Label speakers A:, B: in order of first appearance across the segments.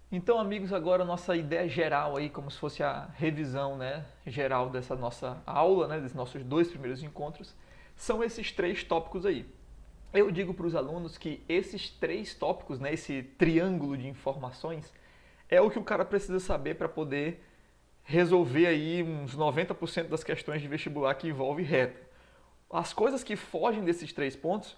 A: Então, amigos, agora a nossa ideia geral aí, como se fosse a revisão, né, geral dessa nossa aula, né, desses nossos dois primeiros encontros, são esses três tópicos aí. Eu digo para os alunos que esses três tópicos, né, esse triângulo de informações, é o que o cara precisa saber para poder resolver aí uns 90% das questões de vestibular que envolve reta. As coisas que fogem desses três pontos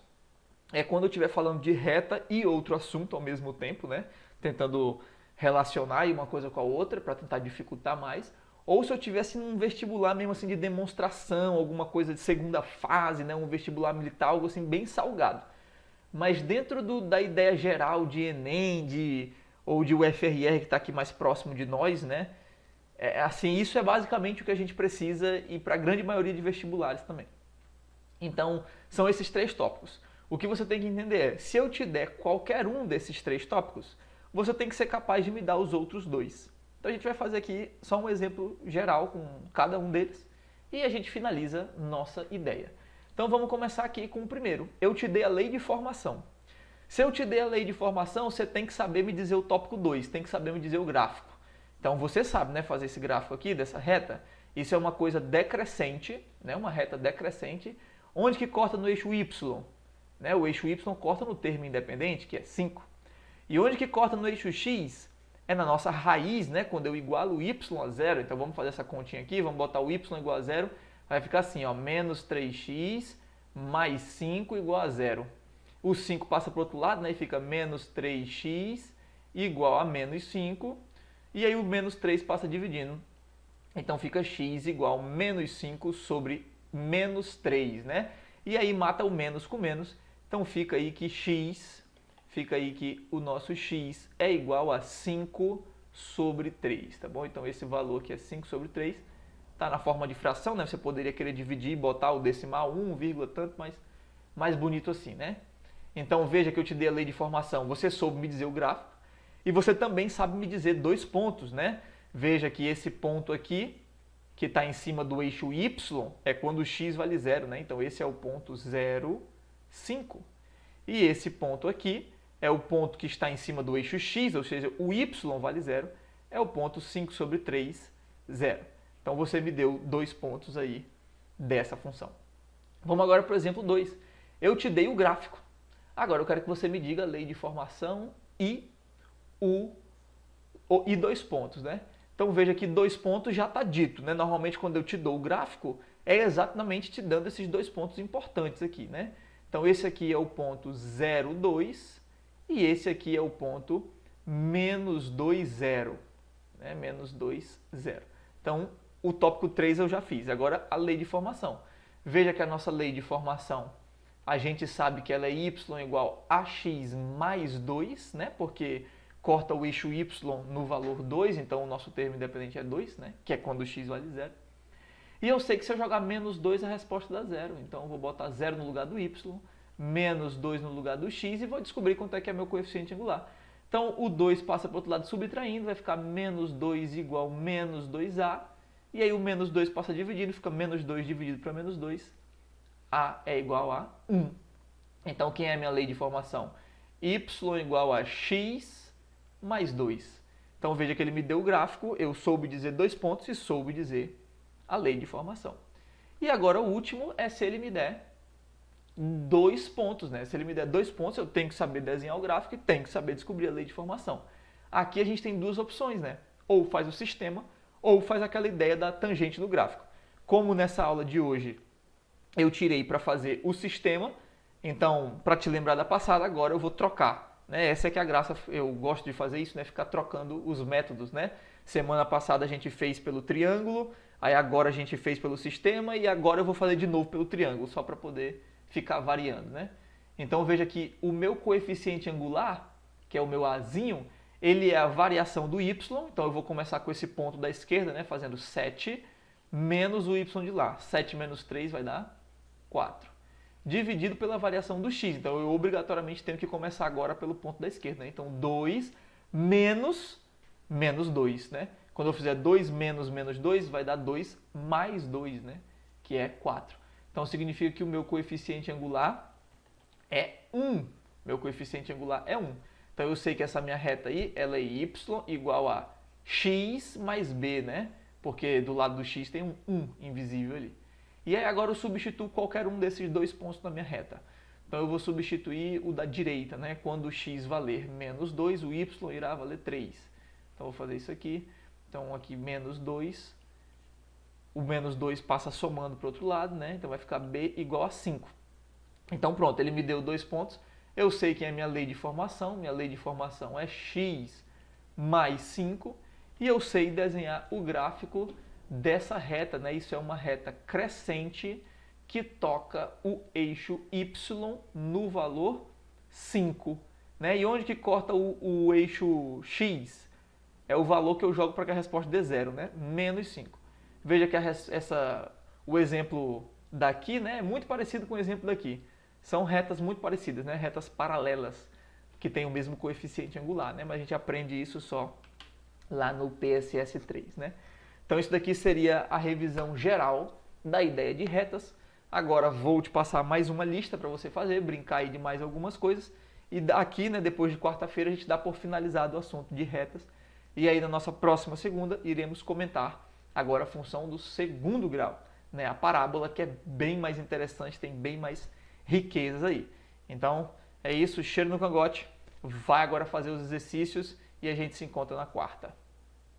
A: é quando eu estiver falando de reta e outro assunto ao mesmo tempo, né? Tentando relacionar uma coisa com a outra para tentar dificultar mais. Ou se eu tivesse num vestibular mesmo assim de demonstração, alguma coisa de segunda fase, né? Um vestibular militar, algo assim bem salgado. Mas dentro da ideia geral de Enem, ou de UFRR que está aqui mais próximo de nós, né? Assim, isso é basicamente o que a gente precisa e para a grande maioria de vestibulares também. Então, são esses três tópicos. O que você tem que entender é, se eu te der qualquer um desses três tópicos, você tem que ser capaz de me dar os outros dois. Então a gente vai fazer aqui só um exemplo geral com cada um deles e a gente finaliza nossa ideia. Então vamos começar aqui com o primeiro. Eu te dei a lei de formação. Se eu te dei a lei de formação, você tem que saber me dizer o tópico 2, tem que saber me dizer o gráfico. Então você sabe, né, fazer esse gráfico aqui dessa reta. Isso é uma coisa decrescente, né, uma reta decrescente. Onde que corta no eixo Y? Né, o eixo Y corta no termo independente, que é 5. E onde que corta no eixo X? É na nossa raiz, né, quando eu igualo o Y a zero. Então vamos fazer essa continha aqui, vamos botar o Y igual a zero. Vai ficar assim, ó, menos 3x mais 5 igual a zero. O 5 passa para o outro lado, né, e fica menos 3x igual a menos 5. E aí o menos 3 passa dividindo. Então fica x igual a menos 5 sobre menos 3, né? E aí mata o menos com menos. Então fica aí que o nosso x é igual a 5 sobre 3, tá bom? Então esse valor aqui é 5 sobre 3. Está na forma de fração, né? Você poderia querer dividir e botar o decimal 1, tanto, mas mais bonito assim, né? Então veja que eu te dei a lei de formação. Você soube me dizer o gráfico e você também sabe me dizer dois pontos, né? Veja que esse ponto aqui, que está em cima do eixo Y, é quando o x vale zero, né? Então esse é o ponto 0, 5. E esse ponto aqui é o ponto que está em cima do eixo x, ou seja, o y vale zero, é o ponto 5 sobre 3, 0. Então você me deu dois pontos aí dessa função. Vamos agora para o exemplo 2. Eu te dei o gráfico. Agora eu quero que você me diga a lei de formação e dois pontos, né? Então veja que dois pontos já está dito, né? Normalmente quando eu te dou o gráfico, é exatamente te dando esses dois pontos importantes aqui, né? Então esse aqui é o ponto 0, 2 e esse aqui é o ponto menos 2, 0, né? Menos 2, 0. Então o tópico 3 eu já fiz, agora a lei de formação. Veja que a nossa lei de formação, a gente sabe que ela é y igual a x mais 2, né? Porque corta o eixo y no valor 2, então o nosso termo independente é 2, né? Que é quando o x vale 0. E eu sei que se eu jogar menos 2, a resposta dá 0. Então eu vou botar 0 no lugar do y, menos 2 no lugar do x e vou descobrir quanto é que é meu coeficiente angular. Então o 2 passa para o outro lado subtraindo, vai ficar menos 2 igual menos 2a. E aí o menos 2 passa dividindo, fica menos 2 dividido para menos 2. A é igual a 1. Então quem é a minha lei de formação? Y igual a x mais 2. Então veja que ele me deu o gráfico, eu soube dizer dois pontos e soube dizer a lei de formação. E agora o último é se ele me der dois pontos, né? Se ele me der dois pontos, eu tenho que saber desenhar o gráfico e tenho que saber descobrir a lei de formação. Aqui a gente tem duas opções, né? Ou faz o sistema, ou faz aquela ideia da tangente do gráfico. Como nessa aula de hoje eu tirei para fazer o sistema, então, para te lembrar da passada, agora eu vou trocar. Né? Essa é que é a graça, eu gosto de fazer isso, né? Ficar trocando os métodos. Né? Semana passada a gente fez pelo triângulo, aí agora a gente fez pelo sistema e agora eu vou fazer de novo pelo triângulo, só para poder ficar variando. Né? Então veja que o meu coeficiente angular, que é o meu Azinho, ele é a variação do y, então eu vou começar com esse ponto da esquerda, né? Fazendo 7 menos o y de lá. 7 menos 3 vai dar 4. Dividido pela variação do x. Então eu obrigatoriamente tenho que começar agora pelo ponto da esquerda. Né? Então 2 menos menos 2. Né? Quando eu fizer 2 menos menos 2, vai dar 2 mais 2, né? Que é 4. Então significa que o meu coeficiente angular é 1. Meu coeficiente angular é 1. Então eu sei que essa minha reta aí, ela é y igual a x mais b, né? Porque do lado do x tem um 1 invisível ali. E aí agora eu substituo qualquer um desses dois pontos na minha reta. Então eu vou substituir o da direita, né? Quando o x valer menos 2, o y irá valer 3. Então eu vou fazer isso aqui. Então aqui menos 2. O menos 2 passa somando para o outro lado, né? Então vai ficar b igual a 5. Então pronto, ele me deu 2 pontos. Eu sei que é a minha lei de formação. Minha lei de formação é x mais 5. E eu sei desenhar o gráfico dessa reta, né? Isso é uma reta crescente que toca o eixo y no valor 5. Né? E onde que corta o eixo x? É o valor que eu jogo para que a resposta dê 0, né? Menos 5. Veja que o exemplo daqui, né, é muito parecido com o exemplo daqui. São retas muito parecidas, né? Retas paralelas, que têm o mesmo coeficiente angular, né? Mas a gente aprende isso só lá no PSS 3, né? Então isso daqui seria a revisão geral da ideia de retas. Agora vou te passar mais uma lista para você fazer, brincar aí de mais algumas coisas. E aqui, né, depois de quarta-feira, a gente dá por finalizado o assunto de retas. E aí na nossa próxima segunda, iremos comentar agora a função do segundo grau, né? A parábola, que é bem mais interessante, tem bem mais riquezas aí. Então é isso, cheiro no cangote. Vai agora fazer os exercícios e a gente se encontra na quarta.